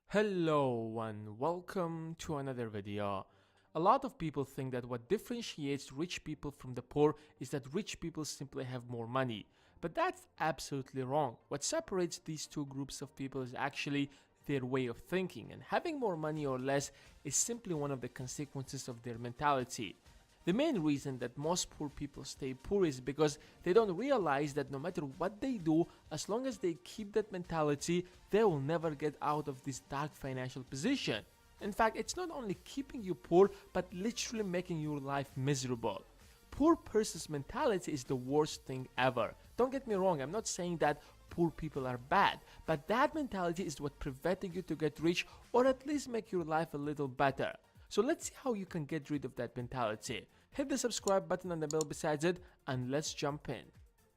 Hello and welcome to another video. A lot of people think that what differentiates rich people from the poor is that rich people simply have more money. But that's absolutely wrong. What separates these two groups of people is actually their way of thinking, and having more money or less is simply one of the consequences of their mentality. The main reason that most poor people stay poor is because they don't realize that no matter what they do, as long as they keep that mentality, they will never get out of this dark financial position. In fact, it's not only keeping you poor, but literally making your life miserable. Poor person's mentality is the worst thing ever. Don't get me wrong, I'm not saying that poor people are bad, but that mentality is what preventing you to get rich or at least make your life a little better. So let's see how you can get rid of that mentality. Hit the subscribe button and the bell besides it, and let's jump in.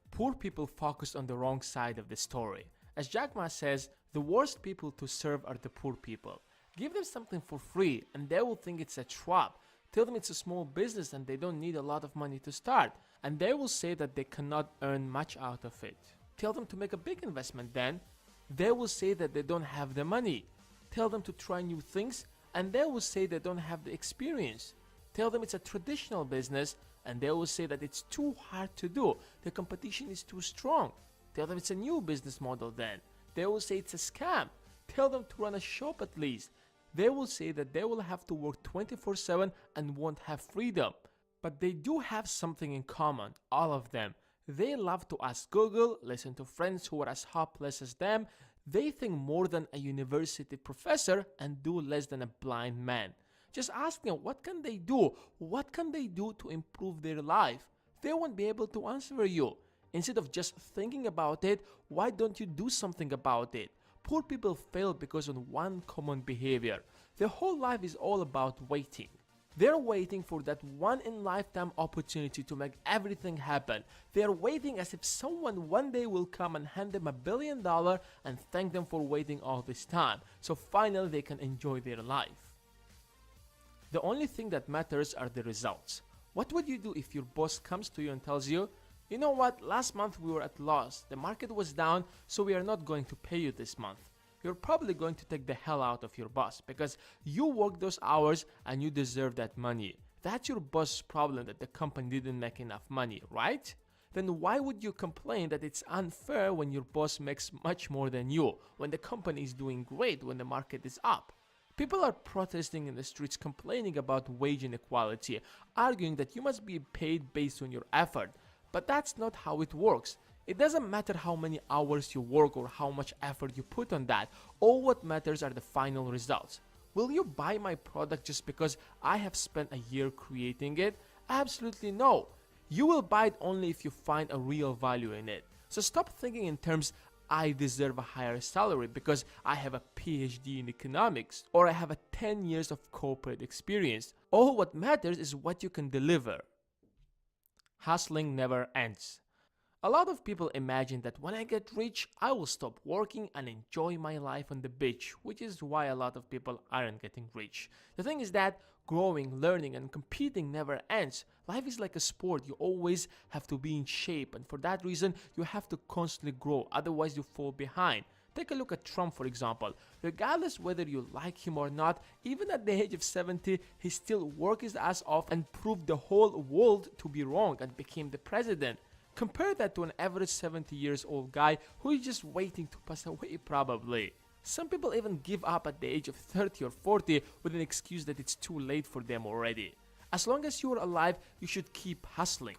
Poor people focus on the wrong side of the story. As Jack Ma says, the worst people to serve are the poor people. Give them something for free and they will think it's a trap. Tell them it's a small business and they don't need a lot of money to start, and they will say that they cannot earn much out of it. Tell them to make a big investment, then they will say that they don't have the money. Tell them to try new things and they will say they don't have the experience. Tell them it's a traditional business and they will say that it's too hard to do, the competition is too strong. Tell them it's a new business model, then they will say it's a scam. Tell them to run a shop at least. They will say that they will have to work 24/7 and won't have freedom. But they do have something in common, all of them. They love to ask Google, listen to friends who are as hopeless as them. They think more than a university professor and do less than a blind man. Just ask them what can they do? What can they do to improve their life? They won't be able to answer you. Instead of just thinking about it, why don't you do something about it? Poor people fail because of one common behavior. Their whole life is all about waiting. They're waiting for that one-in-lifetime opportunity to make everything happen. They're waiting as if someone one day will come and hand them $1 billion and thank them for waiting all this time, so finally they can enjoy their life. The only thing that matters are the results. What would you do if your boss comes to you and tells you, you know what, last month we were at loss, the market was down, so we are not going to pay you this month. You're probably going to take the hell out of your boss because you worked those hours and you deserve that money. That's your boss's problem that the company didn't make enough money, right? Then why would you complain that it's unfair when your boss makes much more than you, when the company is doing great, when the market is up? People are protesting in the streets complaining about wage inequality, arguing that you must be paid based on your effort. But that's not how it works. It doesn't matter how many hours you work or how much effort you put on that. All what matters are the final results. Will you buy my product just because I have spent a year creating it? Absolutely no. You will buy it only if you find a real value in it. So stop thinking in terms, I deserve a higher salary because I have a PhD in economics or I have a 10 years of corporate experience. All what matters is what you can deliver. Hustling never ends. A lot of people imagine that when I get rich, I will stop working and enjoy my life on the beach, which is why a lot of people aren't getting rich. The thing is that growing, learning, and competing never ends. Life is like a sport, you always have to be in shape, and for that reason, you have to constantly grow, otherwise you fall behind. Take a look at Trump, for example. Regardless whether you like him or not, even at the age of 70, he still worked his ass off and proved the whole world to be wrong and became the president. Compare that to an average 70 years old guy who is just waiting to pass away probably. Some people even give up at the age of 30 or 40 with an excuse that it's too late for them already. As long as you are alive, you should keep hustling.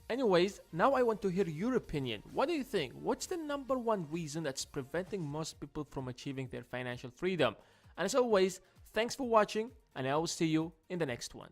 Anyways, now I want to hear your opinion. What do you think? What's the number one reason that's preventing most people from achieving their financial freedom? And as always, thanks for watching and I will see you in the next one.